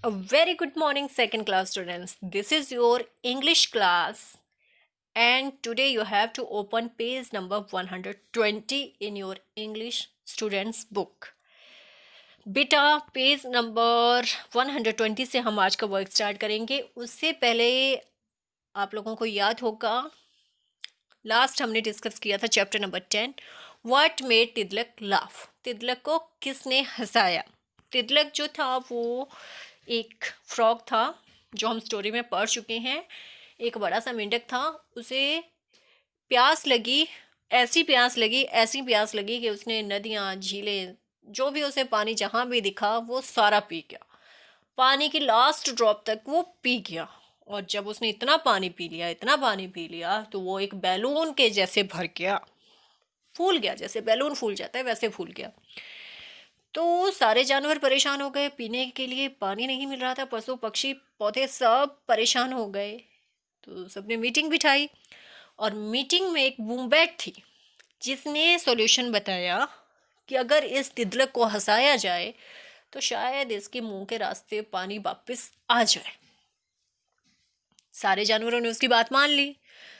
A very good morning, second class students. This is your English class, and today you have to open page number 120 in your English students book. बेटा page number 120 से हम आज का work start करेंगे। उससे पहले आप लोगों को याद होगा लास्ट हमने डिस्कस किया था chapter number 10, what made Tiddalik laugh. Tiddalik को किसने हंसाया। तिदलक जो था वो एक फ्रॉग था जो हम स्टोरी में पढ़ चुके हैं। एक बड़ा सा मेंढक था, उसे प्यास लगी, ऐसी प्यास लगी कि उसने नदियाँ, झीलें, जो भी उसे पानी जहाँ भी दिखा वो सारा पी गया। पानी की लास्ट ड्रॉप तक वो पी गया। और जब उसने इतना पानी पी लिया तो वो एक बैलून के जैसे भर गया, फूल गया। जैसे बैलून फूल जाता है वैसे फूल गया। तो सारे जानवर परेशान हो गए, पीने के लिए पानी नहीं मिल रहा था। पशु पक्षी पौधे सब परेशान हो गए। तो सबने मीटिंग बिठाई और मीटिंग में एक बूमबैट थी जिसने सॉल्यूशन बताया कि अगर इस तिदलक को हंसाया जाए तो शायद इसके मुंह के रास्ते पानी वापस आ जाए। सारे जानवरों ने उसकी बात मान ली।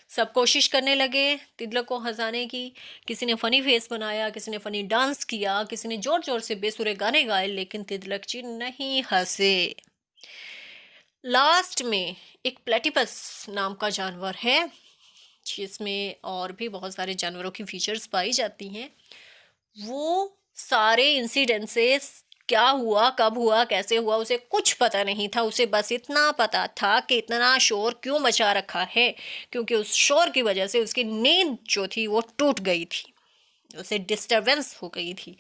सब कोशिश करने लगे तिदलक को हंसाने की। किसी ने फ़नी फेस बनाया, किसी ने फ़नी डांस किया, किसी ने ज़ोर ज़ोर से बेसुरे गाने गाए, लेकिन तिदलक जी नहीं हंसे। लास्ट में एक प्लेटिपस नाम का जानवर है जिसमें और भी बहुत सारे जानवरों की फीचर्स पाई जाती हैं। वो सारे इंसिडेंट से क्या हुआ, कब हुआ, कैसे हुआ, उसे कुछ पता नहीं था। उसे बस इतना पता था कि इतना शोर क्यों मचा रखा है, क्योंकि उस शोर की वजह से उसकी नींद जो थी वो टूट गई थी, उसे डिस्टरबेंस हो गई थी।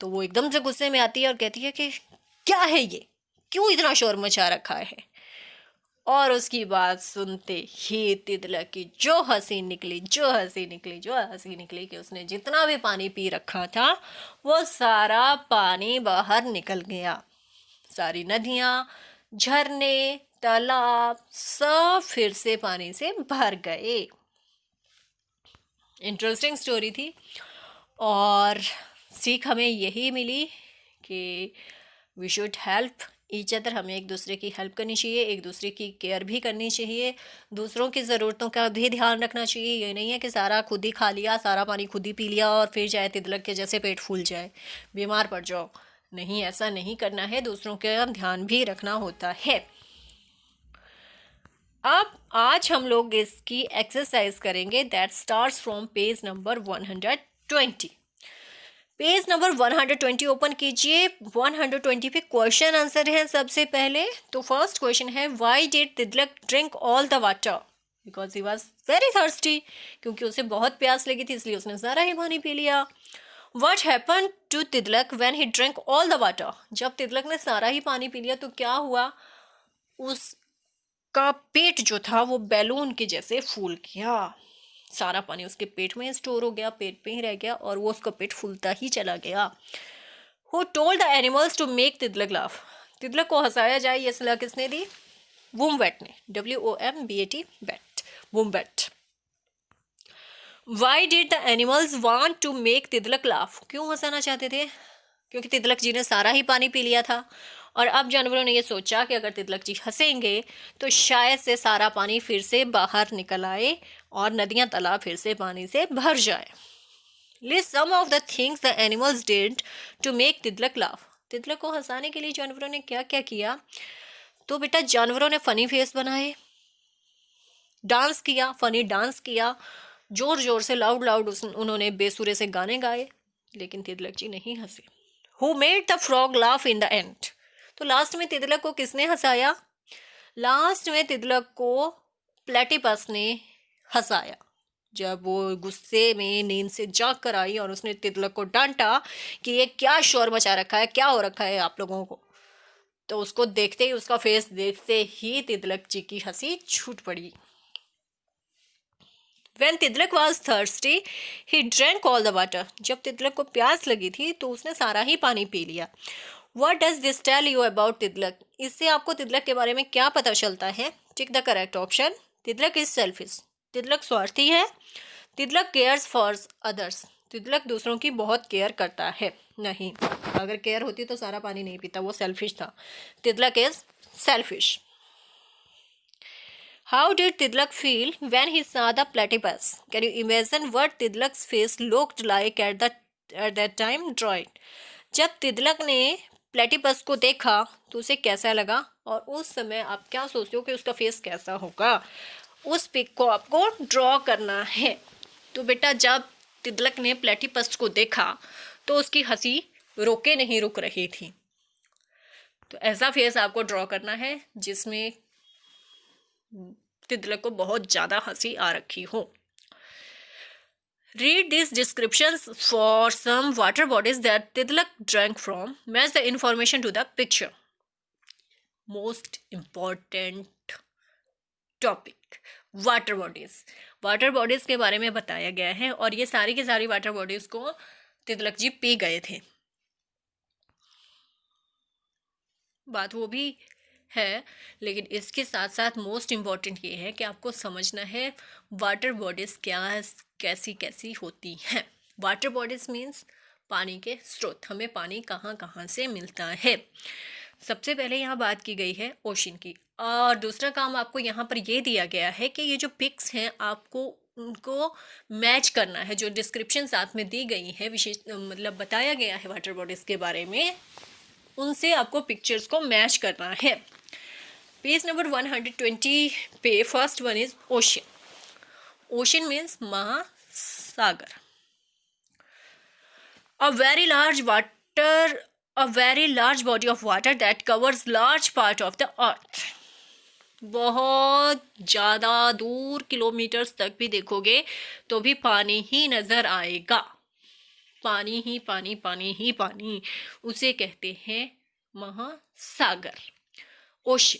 तो वो एकदम से गुस्से में आती है और कहती है कि क्या है ये, क्यों इतना शोर मचा रखा है। और उसकी बात सुनते ही तिदलक की जो हंसी निकली कि उसने जितना भी पानी पी रखा था वो सारा पानी बाहर निकल गया। सारी नदियाँ, झरने, तालाब सब फिर से पानी से भर गए। इंटरेस्टिंग स्टोरी थी और सीख हमें यही मिली कि we should help each other. हमें एक दूसरे की हेल्प करनी चाहिए, एक दूसरे की केयर भी करनी चाहिए, दूसरों की ज़रूरतों का भी ध्यान रखना चाहिए। ये नहीं है कि सारा खुद ही खा लिया, सारा पानी खुद ही पी लिया और फिर जाए तिदलक के जैसे पेट फूल जाए, बीमार पड़ जाओ। नहीं, ऐसा नहीं करना है, दूसरों का ध्यान भी रखना होता है। अब आज हम लोग इसकी एक्सरसाइज करेंगे that starts from page number 120। Page number 120 open कीजिए। 120 पे क्वेश्चन आंसर है सबसे पहले। तो फर्स्ट क्वेश्चन है, why did Tiddalik drink all the water? Because he was very thirsty, क्योंकि उसे बहुत प्यास लगी थी इसलिए उसने सारा ही पानी पी लिया। What happen to Tiddalik when he drink all the water? जब तिदलक ने सारा ही पानी पी लिया तो क्या हुआ, उसका पेट जो था वो बैलून के जैसे फूल गया। सारा पानी उसके पेट में स्टोर हो गया, पेट में ही रह गया और वो उसका पेट फूलता ही चला गया। Who told the animals to make Tiddalik laugh? तिदलक को हंसाया जाए ये सलाह किसने दी? वुम्बैट ने, WOMBAT, bat, wombat. Why did the animals want to make Tiddalik laugh? क्यों हंसाना चाहते थे? क्योंकि तिदलक जी ने सारा ही पानी पी लिया था और अब जानवरों ने ये सोचा कि अगर तिदलक जी हंसेंगे तो शायद से सारा पानी फिर से बाहर निकल आए और नदियाँ, तालाब फिर से पानी से भर जाए। List some of the things the animals did to make Tiddalik laugh. Tiddalik को हंसाने के लिए जानवरों ने क्या क्या किया? तो बेटा जानवरों ने फ़नी फेस बनाए, डांस किया, फ़नी डांस किया, ज़ोर ज़ोर से लाउड उन्होंने बेसुरे से गाने गाए, लेकिन तिदलक जी नहीं हंसे। Who made the frog laugh in the end? तो लास्ट में तिदलक को किसने हंसाया? लास्ट में तिदलक को प्लेटिपस ने हंसाया। जब वो गुस्से में नींद से जाग कर आई और उसने तिदलक को डांटा कि ये क्या शोर मचा रखा है, क्या हो रखा है आप लोगों को, तो उसको देखते ही, उसका फेस देखते ही तिदलक जी की हंसी छूट पड़ी। When तिदलक was thirsty, he drank all the water. जब तिदलक को प्यास लगी थी तो उसने सारा ही पानी पी लिया। What does this tell you about तिदलक? इससे आपको तिदलक के बारे में क्या पता चलता है? Tick the correct option. Tiddalik is selfish, Tiddalik स्वार्थी है। Tiddalik cares for others, Tiddalik दूसरों की बहुत केयर करता है। नहीं, अगर केयर होती तो सारा पानी नहीं पीता, वो सेल्फिश था। Tiddalik is selfish. How did Tidlak feel when he saw the platypus? Can you imagine what Tidlak's face looked like at that time? Draw it. जब तिदलक ने प्लेटिपस को देखा तो उसे कैसा लगा, और उस समय आप क्या सोचते हो कि उसका फेस कैसा होगा? उस पिक को आपको ड्रॉ करना है। तो बेटा, जब तिदलक ने प्लेटिपस को देखा तो उसकी हंसी रोके नहीं रुक रही थी। तो ऐसा फेस आपको ड्रॉ करना है जिसमें तितलक को बहुत ज़्यादा हंसी आ रखी हो। Read these descriptions for some water bodies that Tidlak drank from. Match the information to the picture. Most important topic, water bodies. Water bodies के बारे में बताया गया है और ये सारी की सारी वाटर बॉडीज को तितलक जी पी गए थे। बात वो भी है, लेकिन इसके साथ साथ मोस्ट इम्पॉर्टेंट ये है कि आपको समझना है वाटर बॉडीज क्या कैसी कैसी होती हैं। वाटर बॉडीज मीन्स पानी के स्रोत, हमें पानी कहाँ कहाँ से मिलता है। सबसे पहले यहाँ बात की गई है ओशन की, और दूसरा काम आपको यहाँ पर ये दिया गया है कि ये जो पिक्स हैं आपको उनको मैच करना है। जो डिस्क्रिप्शन साथ में दी गई है, विशेष मतलब बताया गया है वाटर बॉडीज के बारे में, उनसे आपको पिक्चर्स को मैच करना है। पेज नंबर 120 पे first one is ocean. Ocean means महासागर। A very large body of water that covers large part of the earth. बहुत ज़्यादा दूर किलोमीटर्स तक भी देखोगे तो भी पानी ही नज़र आएगा। पानी ही पानी, पानी ही पानी, उसे कहते हैं महासागर, ओशन।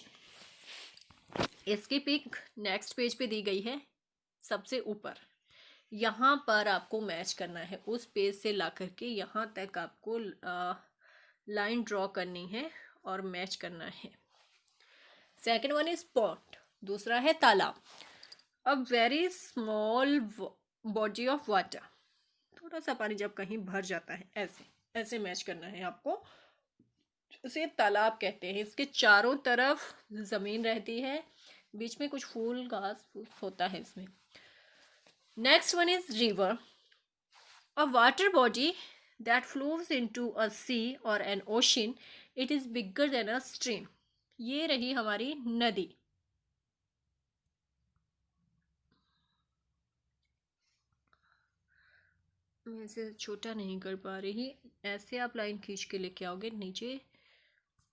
इसकी पिक नेक्स्ट पेज पे दी गई है, सबसे ऊपर। यहाँ पर आपको मैच करना है, उस पेज से ला करके यहाँ तक आपको लाइन ड्रॉ करनी है और मैच करना है। सेकेंड वन इज पॉन्ड, दूसरा है तालाब। A very small body of water, थोड़ा सा पानी जब कहीं भर जाता है, ऐसे ऐसे मैच करना है आपको। उसे तालाब कहते हैं। इसके चारों तरफ ज़मीन रहती है, बीच में कुछ फूल घास होता है इसमें। Next one is river, a water body that flows into a sea or an ocean. It is bigger than a stream. ये रही हमारी नदी। मैं इसे छोटा नहीं कर पा रही, ऐसे आप लाइन खींच के लेके आओगे नीचे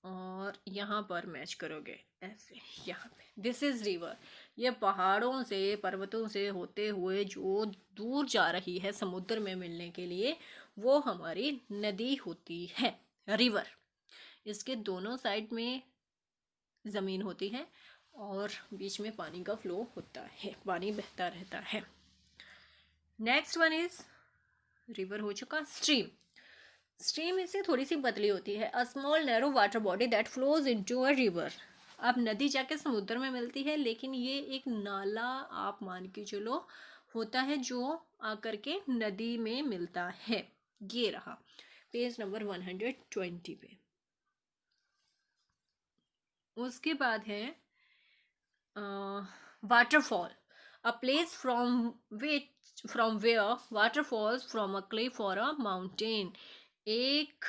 और यहाँ पर मैच करोगे ऐसे, यहाँ पे। दिस इज रिवर, ये पहाड़ों से पर्वतों से होते हुए जो दूर जा रही है समुद्र में मिलने के लिए, वो हमारी नदी होती है, रिवर। इसके दोनों साइड में ज़मीन होती है और बीच में पानी का फ्लो होता है, पानी बहता रहता है। नेक्स्ट वन इज रिवर हो चुका। स्ट्रीम, स्ट्रीम इससे थोड़ी सी पतली होती है। A small narrow water body that flows into a river. अब नदी जाके समुद्र में मिलती है, लेकिन ये एक नाला आप मान के चलो होता है जो आकर के नदी में मिलता है। ये रहा पेज नंबर 120 पे। उसके बाद है waterfall, a place from where water falls from a cliff और अ माउंटेन। एक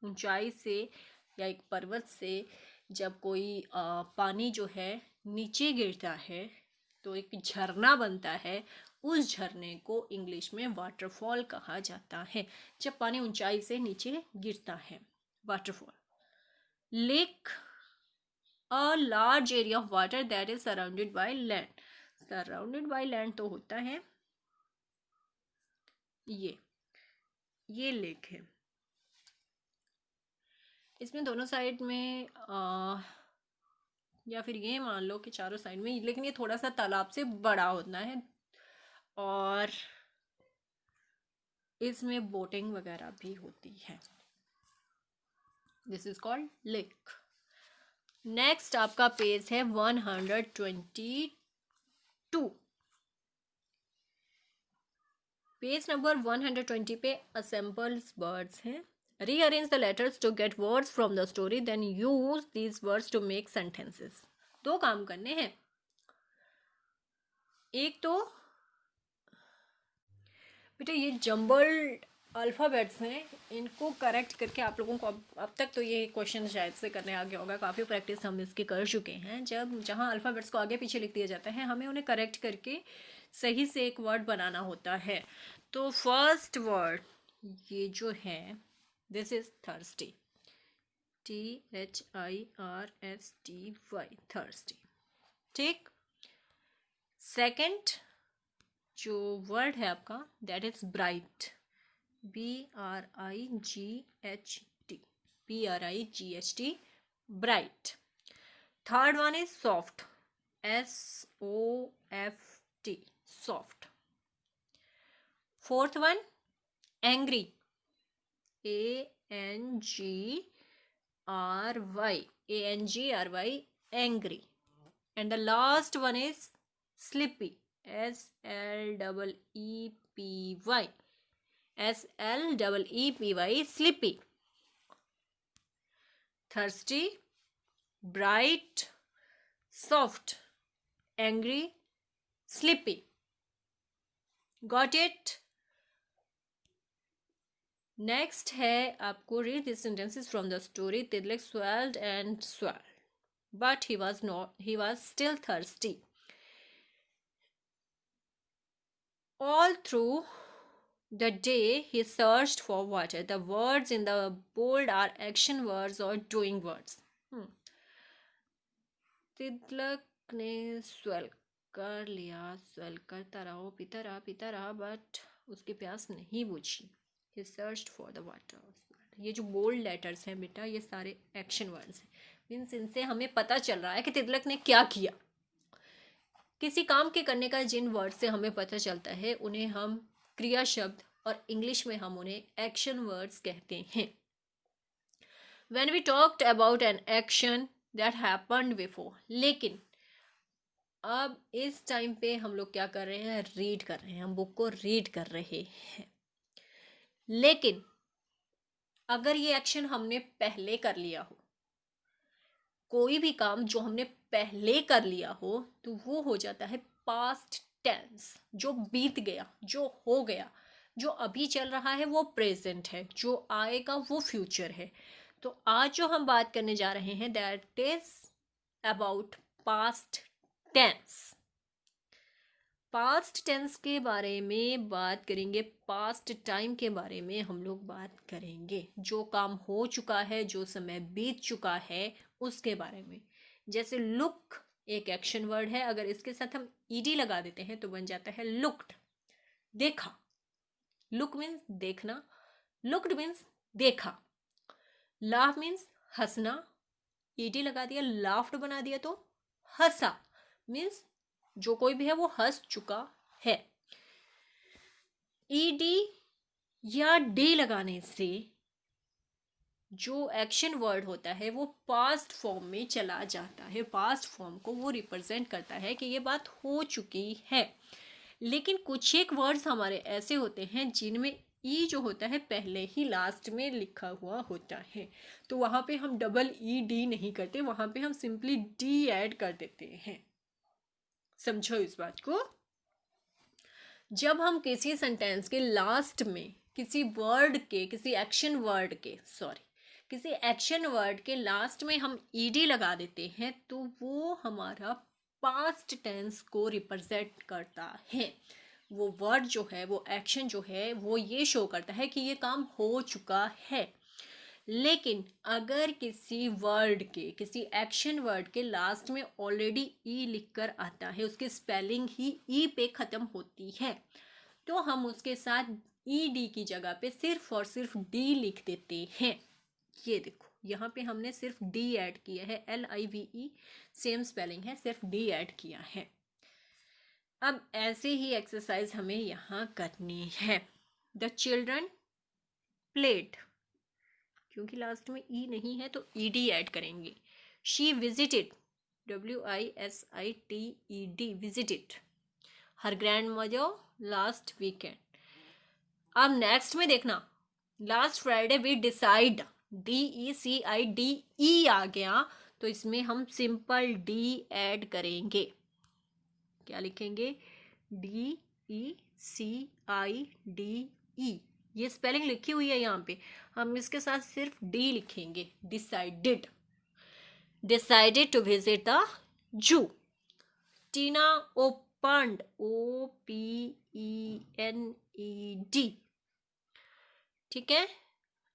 ऊंचाई से या एक पर्वत से जब कोई पानी जो है नीचे गिरता है तो एक झरना बनता है, उस झरने को इंग्लिश में वाटरफॉल कहा जाता है, जब पानी ऊंचाई से नीचे गिरता है, waterfall. Lake, a large area of water that is surrounded by land. Surrounded by land तो होता है ये लेक है। इसमें दोनों साइड में या फिर ये मान लो कि चारों साइड में, लेकिन ये थोड़ा सा तालाब से बड़ा होता है और इसमें बोटिंग वगैरह भी होती है। This is called lake. Next आपका पेज है 122। पेज नंबर 120 पे assembles वर्ड्स हैं. Rearrange the letters to get words from the story, then use these words to make sentences. दो काम करने हैं. एक तो बेटा ये जम्बल्ड अल्फ़ाबेट्स हैं, इनको करेक्ट करके आप लोगों को अब तक तो ये क्वेश्चन शायद से करने आ गया होगा. काफ़ी प्रैक्टिस हम इसकी कर चुके हैं. जहाँ अल्फ़ाबेट्स को आगे पीछे लिख दिया जाता है, हमें उन्हें करेक्ट करके सही से एक वर्ड बनाना होता है. तो फर्स्ट वर्ड ये जो है, this is thirsty. THIRSTY, thirsty. ठीक. सेकंड जो वर्ड है आपका, that is bright. BRIGHT, bright. Third one is soft. SOFT, soft. Fourth one angry. ANGRY, angry. And the last one is sleepy. SLEEPY, sleepy. Thirsty, bright, soft, angry, sleepy. Got it? Next है आपको read these sentences from the story. Tidlak swelled and swelled, but he was still thirsty. All through the day he searched for water. The words in the bold are action words or doing words. तिदलक ने swell कर लिया, swell करता रहा, पीता रहा, but उसकी प्यास नहीं बुझी. He searched for the water. ये जो बोल्ड लेटर्स हैं बेटा, ये सारे एक्शन वर्ड्स हैं. मीन्स इनसे हमें पता चल रहा है कि तिदलक ने क्या किया. किसी काम के करने का जिन वर्ड से हमें पता चलता है उन्हें हम क्रिया शब्द, और इंग्लिश में हम उन्हें एक्शन वर्ड्स कहते हैं. When we talked about an action that happened before. लेकिन अब इस टाइम पे हम लोग क्या कर रहे हैं, रीड कर रहे हैं. हम बुक को रीड कर रहे हैं. लेकिन अगर ये एक्शन हमने पहले कर लिया हो, कोई भी काम जो हमने पहले कर लिया हो, तो वो हो जाता है पास्ट टेंस. जो बीत गया, जो हो गया. जो अभी चल रहा है वो प्रेजेंट है, जो आएगा वो फ्यूचर है. तो आज जो हम बात करने जा रहे हैं, that is about past tense. Past tense के बारे में बात करेंगे, पास्ट टाइम के बारे में हम लोग बात करेंगे. जो काम हो चुका है, जो समय बीत चुका है, उसके बारे में. जैसे लुक एक एक्शन वर्ड है, अगर इसके साथ हम ईडी लगा देते हैं तो बन जाता है लुक्ड, देखा. लुक मीन्स देखना, लुक्ड मीन्स देखा. लाफ मीन्स हंसना, ईडी लगा दिया, लाफ्ड बना दिया तो हंसा. मीन्स जो कोई भी है वो हंस चुका है. ईडी या डी लगाने से जो एक्शन वर्ड होता है वो पास्ट फॉर्म में चला जाता है. पास्ट फॉर्म को वो रिप्रेजेंट करता है कि ये बात हो चुकी है. लेकिन कुछ एक वर्ड्स हमारे ऐसे होते हैं जिनमें ई जो होता है पहले ही लास्ट में लिखा हुआ होता है. तो वहाँ पे हम डबल ई डी नहीं करते, वहाँ पे हम सिंपली डी ऐड कर देते हैं. समझो इस बात को. जब हम किसी सेंटेंस के लास्ट में किसी एक्शन वर्ड के लास्ट में हम ईडी लगा देते हैं, तो वो हमारा पास्ट टेंस को रिप्रेजेंट करता है. वो वर्ड जो है, वो एक्शन जो है, वो ये शो करता है कि ये काम हो चुका है. लेकिन अगर किसी एक्शन वर्ड के लास्ट में ऑलरेडी ई लिखकर आता है, उसकी स्पेलिंग ही ई पे ख़त्म होती है, तो हम उसके साथ ई डी की जगह पे सिर्फ और सिर्फ डी लिख देते हैं. ये देखो, यहाँ पे हमने सिर्फ डी ऐड किया है. LIVE सेम स्पेलिंग है, सिर्फ डी ऐड किया है. अब ऐसे ही एक्सरसाइज हमें यहाँ करनी है. द चिल्ड्रन प्लेड, क्योंकि लास्ट में ई नहीं है तो ईडी ऐड करेंगे. She visited, WISITED, visited her grandmother last weekend. अब नेक्स्ट में देखना, last Friday we decide, DECIDE आ गया, तो इसमें हम सिंपल डी ऐड करेंगे। क्या लिखेंगे? DECIDE, ये स्पेलिंग लिखी हुई है यहाँ पे, हम इसके साथ सिर्फ डी लिखेंगे। Decided, decided to visit the zoo. Tina opened, OPENED, ठीक है।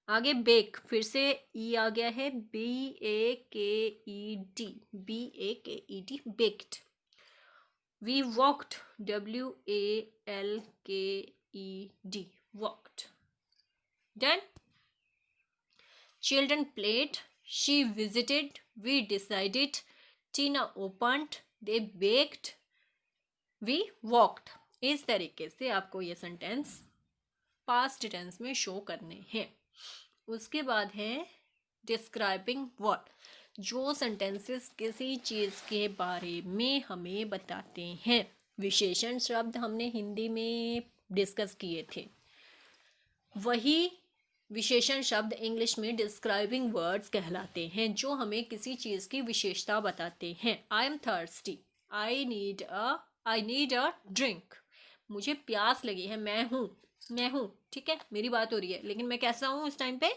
आगे बेक, फिर से ई आ गया है, BAKED, BAKED, baked. We walked, WALKED, walked. Done. Children played, she visited, we decided, Tina opened, they baked, we walked. इस तरीके से आपको ये सेंटेंस पास्ट टेंस में शो करने हैं। उसके बाद है डिस्क्राइबिंग वर्ड, जो सेंटेंसेस किसी चीज़ के बारे में हमें बताते हैं। विशेषण शब्द हमने हिंदी में डिस्कस किए थे, वही विशेषण शब्द इंग्लिश में डिस्क्राइबिंग वर्ड्स कहलाते हैं, जो हमें किसी चीज़ की विशेषता बताते हैं। I am thirsty, I need a drink, मुझे प्यास लगी है, मैं हूँ, ठीक है, मेरी बात हो रही है, लेकिन मैं कैसा हूँ इस टाइम पे?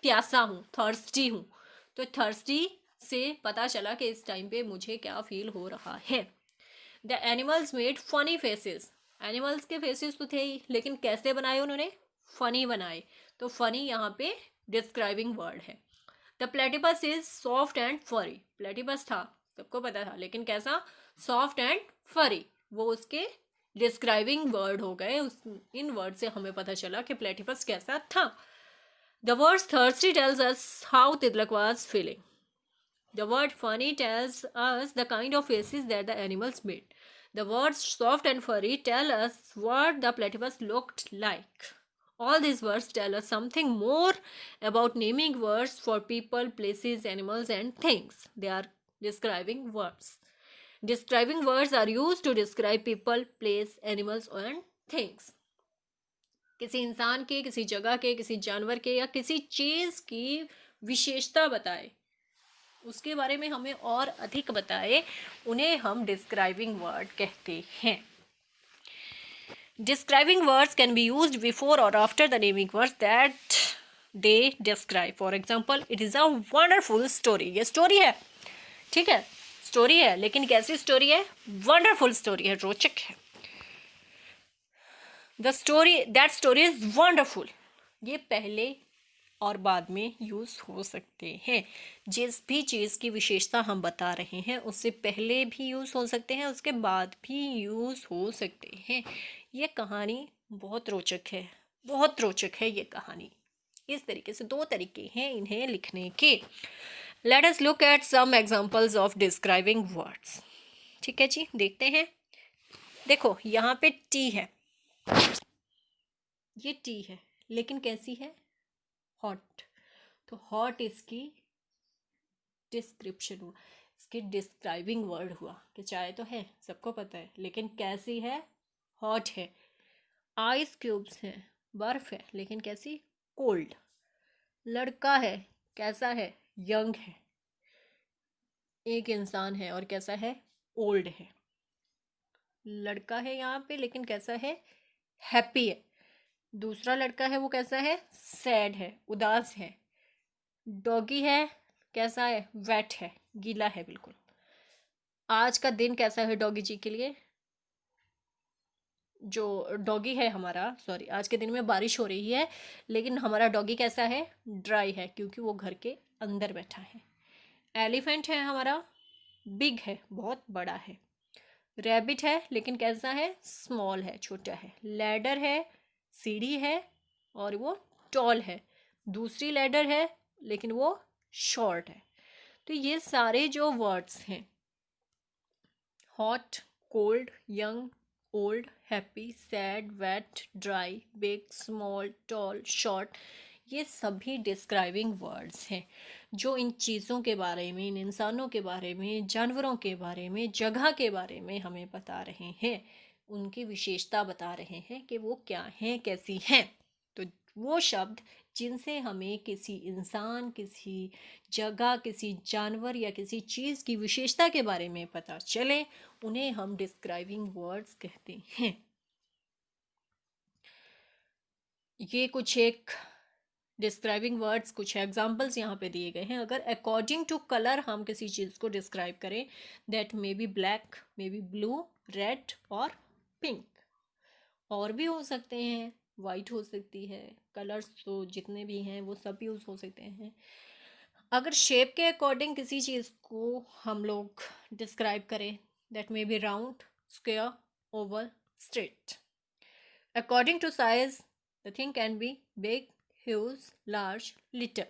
प्यासा हूँ, थर्स्टी हूँ। तो थर्स्टी से पता चला कि इस टाइम पे मुझे क्या फील हो रहा है। The animals made funny faces, animals के फेसेस तो थे ही, लेकिन कैसे बनाए उन्होंने? फनी बनाए, तो फनी यहाँ पे डिस्क्राइबिंग वर्ड है। The platypus is soft and फरी, प्लेटिपस था, सबको पता था, लेकिन कैसा? सॉफ्ट एंड फरी, वो उसके डिस्क्राइबिंग वर्ड हो गए। इन वर्ड से हमें पता चला कि प्लेटिपस कैसा था। The word thirsty tells us how Tiddalik was feeling, the word funny tells us the kind of faces that the animals made, the words soft and furry tell us what the platypus looked like. All these words tell us something more about naming words for people, places, animals, and things. They are describing words. Describing words are used to describe people, place, animals, and things. किसी इंसान के, किसी जगह के, किसी जानवर के या किसी चीज़ की विशेषता बताए, उसके बारे में हमें और अधिक बताए, उन्हें हम डिस्क्राइबिंग वर्ड कहते हैं। Describing words can be used before or after the naming words that they describe. For example, it is a wonderful story. ये स्टोरी है, ठीक है, स्टोरी है, लेकिन कैसी स्टोरी है? वंडरफुल स्टोरी है, रोचक है। दैट स्टोरी इज वंडरफुल, ये पहले और बाद में यूज़ हो सकते हैं। जिस भी चीज़ की विशेषता हम बता रहे हैं, उससे पहले भी यूज़ हो सकते हैं, उसके बाद भी यूज़ हो सकते हैं। ये कहानी बहुत रोचक है, बहुत रोचक है ये कहानी। इस तरीके से दो तरीके हैं इन्हें लिखने के। Let us look at some examples of describing words. ठीक है जी, देखते हैं। देखो यहाँ पे टी है, ये टी है, लेकिन कैसी है? हॉट। तो हॉट इसकी डिस्क्रिप्शन हुआ, इसकी डिस्क्राइबिंग वर्ड हुआ कि चाय तो है, सबको पता है, लेकिन कैसी है? हॉट है। आइस क्यूब्स हैं, बर्फ है, लेकिन कैसी? कोल्ड। लड़का है, कैसा है? यंग है। एक इंसान है और कैसा है? ओल्ड है। लड़का है यहाँ पे, लेकिन कैसा है? हैप्पी है। दूसरा लड़का है, वो कैसा है? सैड है, उदास है। डॉगी है, कैसा है? वेट है, गीला है बिल्कुल। आज का दिन कैसा है डॉगी जी के लिए? जो डॉगी है हमारा, सॉरी, आज के दिन में बारिश हो रही है, लेकिन हमारा डॉगी कैसा है? ड्राई है, क्योंकि वो घर के अंदर बैठा है। एलिफेंट है हमारा, बिग है, बहुत बड़ा है। रैबिट है, लेकिन कैसा है? स्मॉल है, छोटा है। लैडर है, सीढ़ी है, और वो टॉल है। दूसरी लैडर है, लेकिन वो शॉर्ट है। तो ये सारे जो वर्ड्स हैं, hot, cold, young, old, happy, sad, wet, dry, big, small, tall, short, ये सभी डिस्क्राइबिंग वर्ड्स हैं, जो इन चीज़ों के बारे में, इन इंसानों के बारे में, जानवरों के बारे में, जगह के बारे में हमें बता रहे हैं। उनकी विशेषता बता रहे हैं कि वो क्या हैं, कैसी हैं। तो वो शब्द जिनसे हमें किसी इंसान, किसी जगह, किसी जानवर या किसी चीज़ की विशेषता के बारे में पता चले, उन्हें हम डिस्क्राइबिंग वर्ड्स कहते हैं। ये कुछ एक डिस्क्राइबिंग वर्ड्स, कुछ एग्जाम्पल्स यहाँ पे दिए गए हैं। अगर अकॉर्डिंग टू कलर हम किसी चीज़ को डिस्क्राइब करें, that may B black, may be blue, red और पिंक। और भी हो सकते हैं, वाइट हो सकती है, कलर्स तो जितने भी हैं वो सब यूज़ हो सकते हैं। अगर शेप के अकॉर्डिंग किसी चीज़ को हम लोग डिस्क्राइब करें, that may be round, square, oval, straight. According to size the thing can be big, huge, large, little.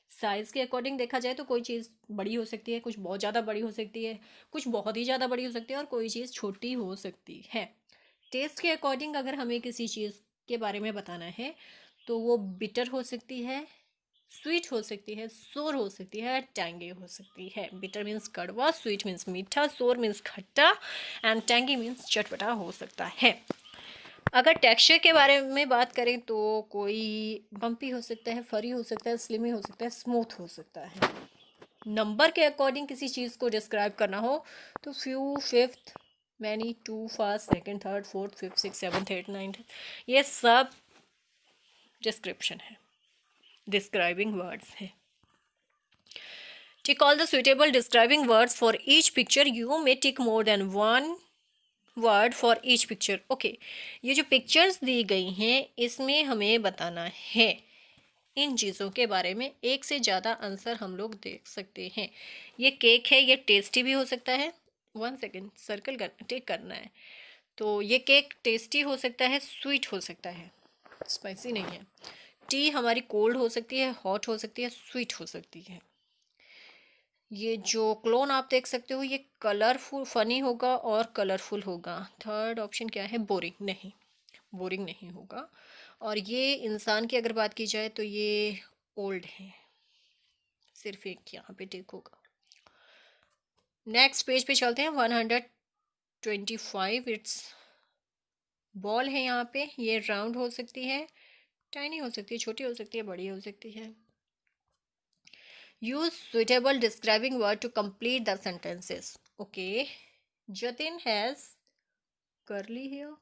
Size के अकॉर्डिंग देखा जाए तो कोई चीज़ बड़ी हो सकती है, कुछ बहुत ज़्यादा बड़ी हो सकती है, कुछ बहुत ही ज़्यादा बड़ी हो सकती है और कोई चीज़ छोटी हो सकती है। टेस्ट के अकॉर्डिंग अगर हमें किसी चीज़ के बारे में बताना है तो वो बिटर हो सकती है, स्वीट हो सकती है, सोर हो सकती है, टैंगी हो सकती है। बिटर मीन्स कड़वा, स्वीट मीन्स मीठा, सोर मीन्स खट्टा एंड टैंगी मीन्स चटपटा हो सकता है। अगर टेक्सचर के बारे में बात करें तो कोई बम्पी हो सकता है, फरी हो सकता है, स्लिमी हो सकता है, स्मूथ हो सकता है। नंबर के अकॉर्डिंग किसी चीज़ को डिस्क्राइब करना हो तो few, fifth, many, two, first, second, third, fourth, fifth, six, seventh, eight, ninth, ये सब डिस्क्रिप्शन है, डिस्क्राइबिंग वर्ड्स है। Tick all the suitable describing words for each picture. You may tick more than one word for each picture. Okay, ये जो pictures दी गई हैं इसमें हमें बताना है इन चीज़ों के बारे में। एक से ज़्यादा आंसर हम लोग देख सकते हैं। ये केक है, ये टेस्टी भी हो सकता है। 1 सेकेंड, सर्कल कर टिक करना है। तो ये केक टेस्टी हो सकता है, स्वीट हो सकता है, स्पाइसी नहीं है। टी हमारी कोल्ड हो सकती है, हॉट हो सकती है, स्वीट हो सकती है। ये जो क्लोन आप देख सकते हो ये कलरफुल, फनी होगा और कलरफुल होगा। थर्ड ऑप्शन क्या है? बोरिंग नहीं, बोरिंग नहीं होगा। और ये इंसान की अगर बात की जाए तो ये ओल्ड है, सिर्फ एक यहाँ पे टिक होगा। नेक्स्ट पेज पे चलते हैं। 125, इट्स बॉल है यहाँ पे। ये राउंड हो सकती है, टाइनी हो सकती है, छोटी हो सकती है, बड़ी हो सकती है। Use suitable describing word to complete the sentences. Okay, Jatin has curly hair.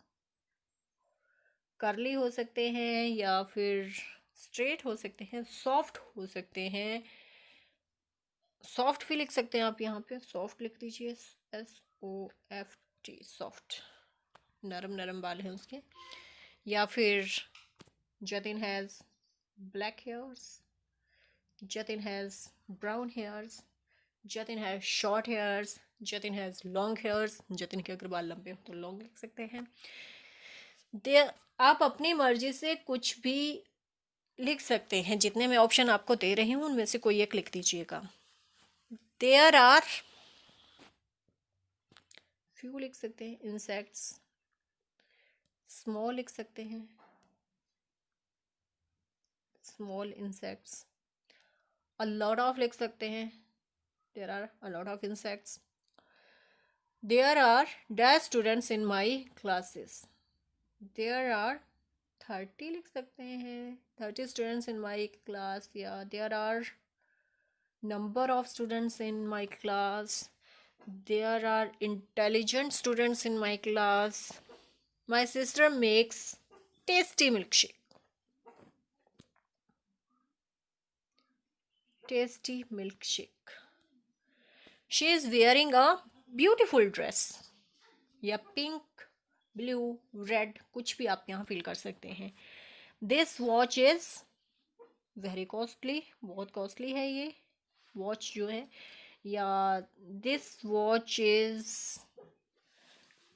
Curly हो सकते हैं या फिर स्ट्रेट हो सकते हैं, सॉफ्ट हो सकते हैं। सॉफ्ट भी लिख सकते हैं आप, यहाँ पे सॉफ्ट लिख दीजिए, SOFT, सॉफ्ट, नरम नरम बाल हैं उसके। या फिर Jatin has black hairs, Jatin has brown hairs, Jatin has short hairs, Jatin has long hairs. Jatin के अगर बाल लंबे हो तो लॉन्ग लिख सकते हैं। आप अपनी मर्जी से कुछ भी लिख सकते हैं। जितने मैं ऑप्शन आपको दे रही हूँ उनमें से कोई एक लिख दीजिएगा। देयर आर फ्यू लिख सकते हैं, इंसेक्ट्स, स्मॉल लिख सकते हैं, small insects. A lot of लिख सकते हैं, there are a lot of insects. There are dash students in my classes. There are 30 लिख सकते हैं, 30 स्टूडेंट्स इन माई क्लास। या there are number of students in my class. There are intelligent students in my class. My sister makes tasty milkshake. Tasty milkshake. She is wearing a beautiful dress. या pink, blue, red, कुछ भी आप यहाँ fill कर सकते हैं। This watch is very costly. बहुत costly है ये वॉच जो है। या दिस वॉच इज,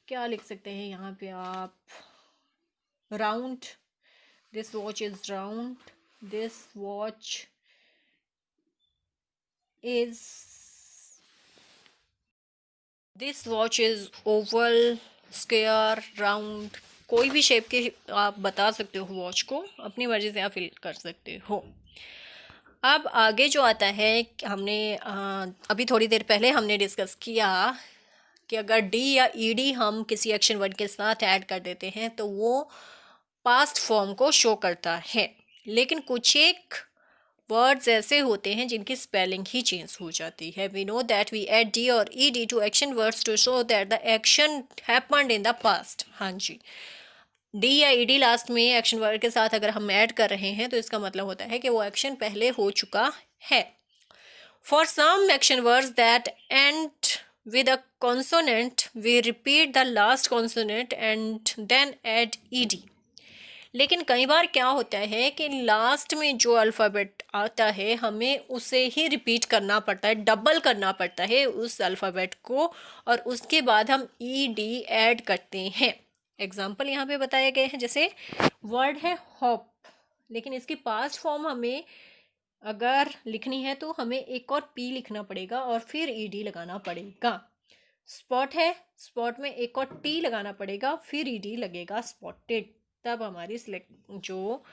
क्या लिख सकते हैं यहाँ पे आप, round. This watch is round. This watch is, this watch is Oval, square, round. कोई भी शेप के आप बता सकते हो वॉच को, अपनी मर्जी से आप फिल कर सकते हो। अब आगे जो आता है, हमने अभी थोड़ी देर पहले हमने डिस्कस किया कि अगर डी या ईडी हम किसी एक्शन वर्ड के साथ ऐड कर देते हैं तो वो पास्ट फॉर्म को शो करता है। लेकिन कुछ एक वर्ड्स ऐसे होते हैं जिनकी स्पेलिंग ही चेंज हो जाती है। We know that we add D और E D to action words to show that the action happened in the past. हाँ जी, डी या ई डी लास्ट में एक्शन वर्ड के साथ अगर हम ऐड कर रहे हैं तो इसका मतलब होता है कि वो एक्शन पहले हो चुका है। For some action words that end with a consonant we repeat the last consonant and then add ed। लेकिन कई बार क्या होता है कि लास्ट में जो अल्फ़ाबेट आता है हमें उसे ही रिपीट करना पड़ता है, डबल करना पड़ता है उस अल्फ़ाबेट को, और उसके बाद हम ई डी ऐड करते हैं। एग्जाम्पल यहाँ पे बताए गए हैं, जैसे वर्ड है हॉप, लेकिन इसकी पास्ट फॉर्म हमें अगर लिखनी है तो हमें एक और पी लिखना पड़ेगा और फिर ई डी लगाना पड़ेगा। स्पॉट है, स्पॉट में एक और टी लगाना पड़ेगा फिर ई डी लगेगा, स्पॉटेड, तब हमारी जो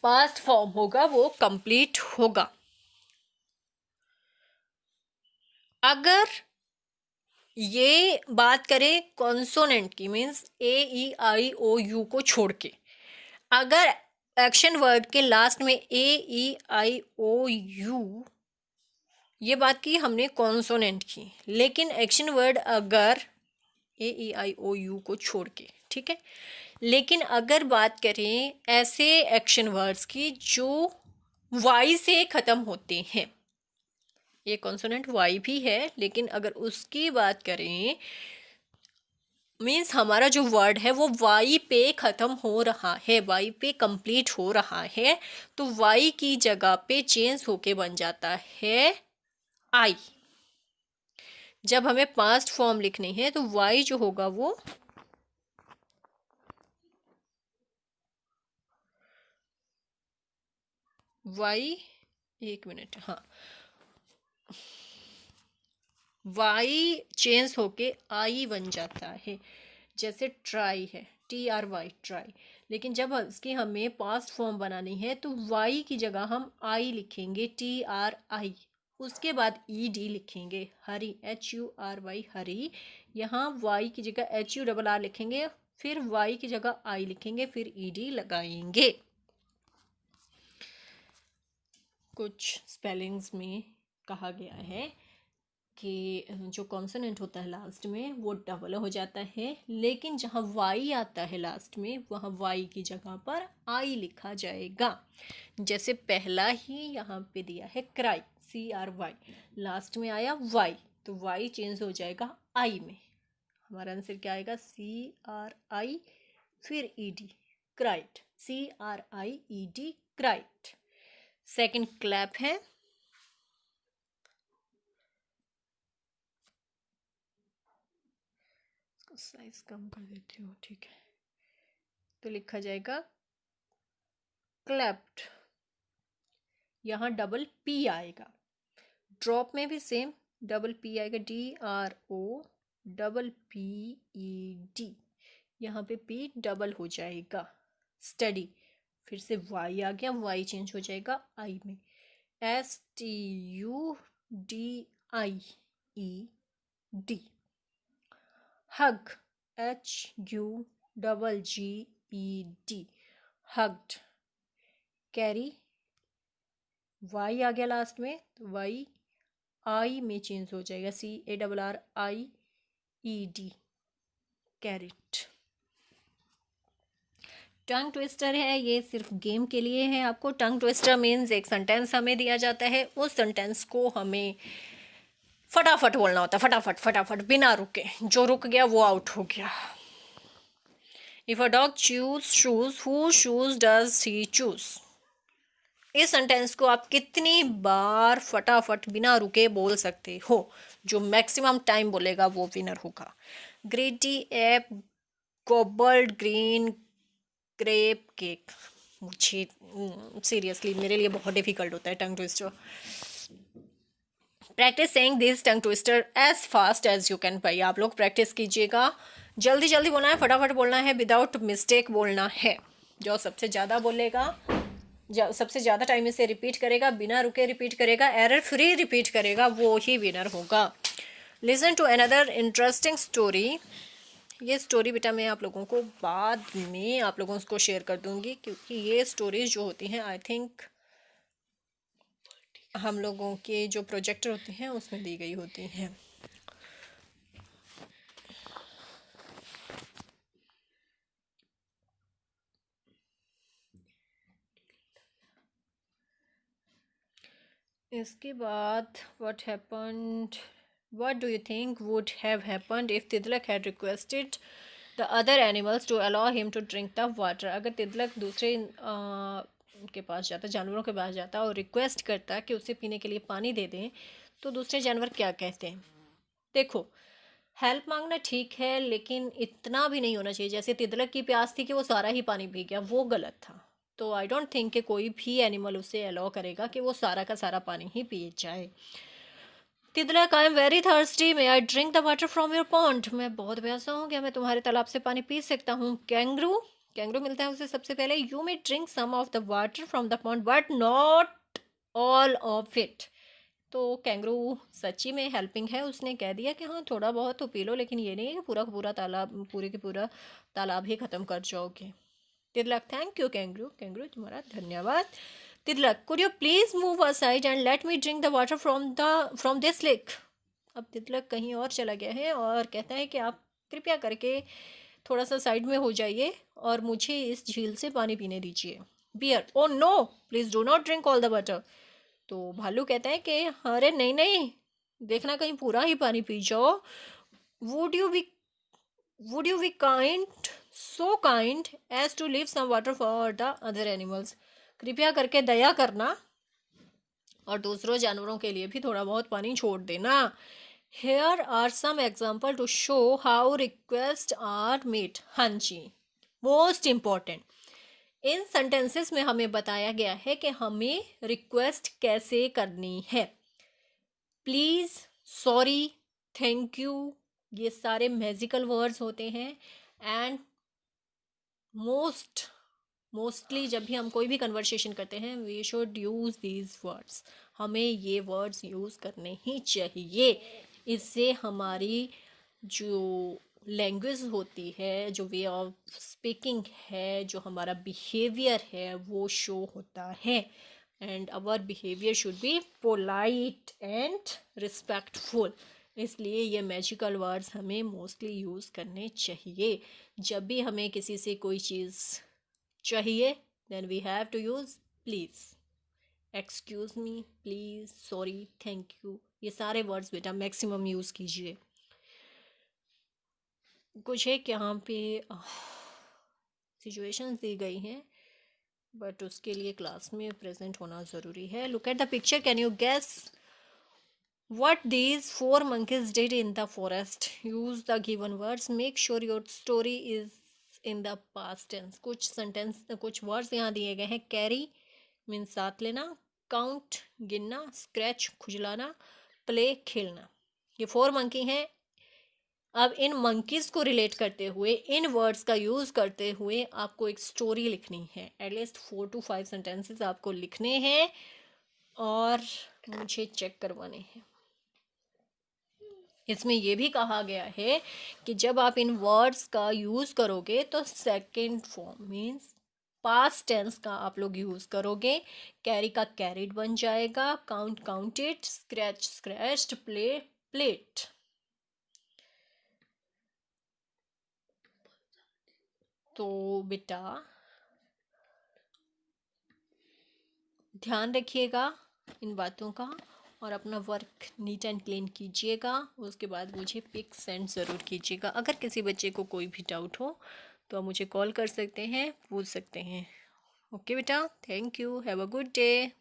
पास्ट फॉर्म होगा वो कंप्लीट होगा। अगर ये बात करें कॉन्सोनेंट की, means A E I O you को छोड़ के, अगर एक्शन वर्ड के लास्ट में ए ई आई ओ यू, ये बात की हमने कॉन्सोनेंट की, लेकिन एक्शन वर्ड अगर ए ई आई ओ यू को छोड़ के, ठीक है। लेकिन अगर बात करें ऐसे एक्शन वर्ड्स की जो वाई से ख़त्म होते हैं, ये कॉन्सोनेंट वाई भी है, लेकिन अगर उसकी बात करें मीन्स हमारा जो वर्ड है वो वाई पे ख़त्म हो रहा है, वाई पे कंप्लीट हो रहा है, तो वाई की जगह पे चेंज होके बन जाता है आई। जब हमें पास्ट फॉर्म लिखनी है तो वाई जो होगा वो वाई, एक मिनट, हाँ, वाई चेंज होके आई बन जाता है। जैसे ट्राई है, टी आर वाई, ट्राई, लेकिन जब इसकी हमें पास्ट फॉर्म बनानी है तो वाई की जगह हम आई लिखेंगे, टी आर आई, उसके बाद ई डी लिखेंगे, हरी, एच यू आर वाई, हरी। यहाँ वाई की जगह एच यू डबल आर लिखेंगे, फिर वाई की जगह आई लिखेंगे, फिर ई डी लगाएंगे। कुछ स्पेलिंग्स में कहा गया है कि जो कॉन्सोनेंट होता है लास्ट में वो डबल हो जाता है, लेकिन जहाँ वाई आता है लास्ट में वहाँ वाई की जगह पर आई लिखा जाएगा। जैसे पहला ही यहाँ पे दिया है cry, C R Y, last में आया वाई, तो वाई चेंज हो जाएगा आई में। हमारा आंसर क्या आएगा, सी आर आई फिर E D, cried, C R I E D, cried. Second clap है, साइज कम कर देती हूँ, ठीक है, तो लिखा जाएगा क्लैप्ड, यहाँ डबल पी आएगा। ड्रॉप में भी सेम डबल पी आएगा, D R O double P E D, यहाँ पे पी डबल हो जाएगा। स्टडी, फिर से वाई आ गया, वाई चेंज हो जाएगा आई में, S T U D I E D. Hug, H U double G E D, hugged. Carry, Y आ गया लास्ट में, तो वाई आई में चेंज हो जाएगा, C A double R I E D, carried. Tongue twister है, ये सिर्फ गेम के लिए है। आपको टंग ट्विस्टर मीन्स एक सेंटेंस हमें दिया जाता है, उस सेंटेंस को हमें फटाफट बोलना होता है, फटाफट फटाफट बिना रुके, जो रुक गया वो आउट हो गया। If a dog choose shoes, who shoes does he choose. इस सेंटेंस को आप कितनी बार फटाफट बिना रुके बोल सकते हो, जो मैक्सिमम टाइम बोलेगा वो विनर होगा। Greedy ape gobbled green grape cake, मुझे सीरियसली मेरे लिए बहुत डिफिकल्ट होता है tongue twister. Practice saying this tongue twister as fast as you can. भाई आप लोग प्रैक्टिस कीजिएगा, जल्दी जल्दी बोलना है, फटाफट बोलना है, विदाउट मिस्टेक बोलना है। जो सबसे ज़्यादा बोलेगा, सबसे ज़्यादा टाइम इसे रिपीट करेगा, बिना रुके रिपीट करेगा, एरर फ्री रिपीट करेगा, वो ही विनर होगा। Listen to another interesting story. ये स्टोरी बेटा मैं आप लोगों को बाद में आप लोगों को शेयर कर दूंगी, क्योंकि ये स्टोरीज जो होती हैं आई थिंक हम लोगों के जो प्रोजेक्टर होते हैं उसमें दी गई होती हैं। इसके बाद what do you think would have happened if तिदलक had requested the other animals to allow him to drink the water? अगर तिदलक दूसरे के पास जाता, जानवरों के पास जाता और रिक्वेस्ट करता कि उसे पीने के लिए पानी दे दें, तो दूसरे जानवर क्या कहते हैं? देखो, हेल्प मांगना ठीक है, लेकिन इतना भी नहीं होना चाहिए। जैसे तिदलक की प्यास थी कि वो सारा ही पानी पी गया, वो गलत था। तो आई डोंट थिंक कि कोई भी एनिमल उसे अलाउ करेगा कि वो सारा का सारा पानी ही पी जाए। Tiddalik, I am very thirsty, may I drink the water from your pond? मैं बहुत प्यासा हूँ, क्या मैं तुम्हारे तालाब से पानी पी सकता हूँ? कैंगरू, कैंगरू मिलता है उसे सबसे पहले, you may drink some of the water from the pond but not all of it. तो कैंगरू सच्ची में हेल्पिंग है, उसने कह दिया कि हाँ थोड़ा बहुत तो पी लो, लेकिन ये नहीं है कि पूरा का पूरा तालाब, पूरे के पूरा तालाब ही ख़त्म कर जाओगे। Tiddalik, thank you kangaroo, kangaroo तुम्हारा धन्यवाद। Tiddalik, could you please move aside and let me drink the water from this lake? अब तिदलक कहीं और चला गया है और कहता है कि आप कृपया करके थोड़ा सा साइड में हो जाइए और मुझे इस झील से पानी पीने दीजिए। Bear, oh no, please do not drink all the water. तो भालू कहता है कि अरे नहीं नहीं, देखना कहीं पूरा ही पानी पी जाओ। Would you be kind, so kind as to leave some water for the other animals? कृपया करके दया करना और दूसरों जानवरों के लिए भी थोड़ा बहुत पानी छोड़ देना। Here are some example to show how request are made. हाँ जी, मोस्ट इम्पॉर्टेंट, इन सेंटेंसेस में हमें बताया गया है कि हमें रिक्वेस्ट कैसे करनी है। प्लीज़, सॉरी, थैंक यू, ये सारे मैजिकल वर्ड्स होते हैं। एंड मोस्टली जब भी हम कोई भी कन्वर्सेशन करते हैं, we should use these words. हमें ये वर्ड्स यूज़ करने ही चाहिए। इससे हमारी जो लैंग्वेज होती है, जो वे ऑफ स्पीकिंग है, जो हमारा बिहेवियर है, वो शो होता है। And our behaviour should be polite and respectful. इसलिए ये मैजिकल वर्ड्स हमें मोस्टली यूज़ करने चाहिए। जब भी हमें किसी से कोई चीज़ चाहिए, then we have to use please, excuse me, please, sorry, thank you. ये सारे वर्ड्स बेटा मैक्सिमम यूज़ कीजिए। कुछ एक यहाँ पे सिचुएशंस दी गई हैं, बट उसके लिए क्लास में प्रेजेंट होना ज़रूरी है। Look at the picture, can you guess what these 4 monkeys did in the forest? Use the given words. Make sure your story is in the past tense. कुछ words यहाँ दिए गए हैं। कैरी मीन्स साथ लेना, काउंट गिनना, scratch खुजलाना, play खेलना। ये 4 मंकी हैं। अब इन मंकीज़ को रिलेट करते हुए, इन वर्ड्स का यूज़ करते हुए आपको एक स्टोरी लिखनी है। एटलीस्ट 4 to 5 सेंटेंसेस आपको लिखने हैं और मुझे चेक करवाने हैं। इसमें यह भी कहा गया है कि जब आप इन वर्ड्स का यूज़ करोगे तो second form means past tense का आप लोग यूज़ करोगे। कैरी का कैरिड बन जाएगा, count counted, scratch scratched, play plate. तो बेटा ध्यान रखिएगा इन बातों का और अपना वर्क नीट एंड क्लीन कीजिएगा। उसके बाद मुझे पिक सेंड ज़रूर कीजिएगा। अगर किसी बच्चे को कोई भी डाउट हो तो आप मुझे कॉल कर सकते हैं, पूछ सकते हैं। ओके बेटा, thank you, have a good day.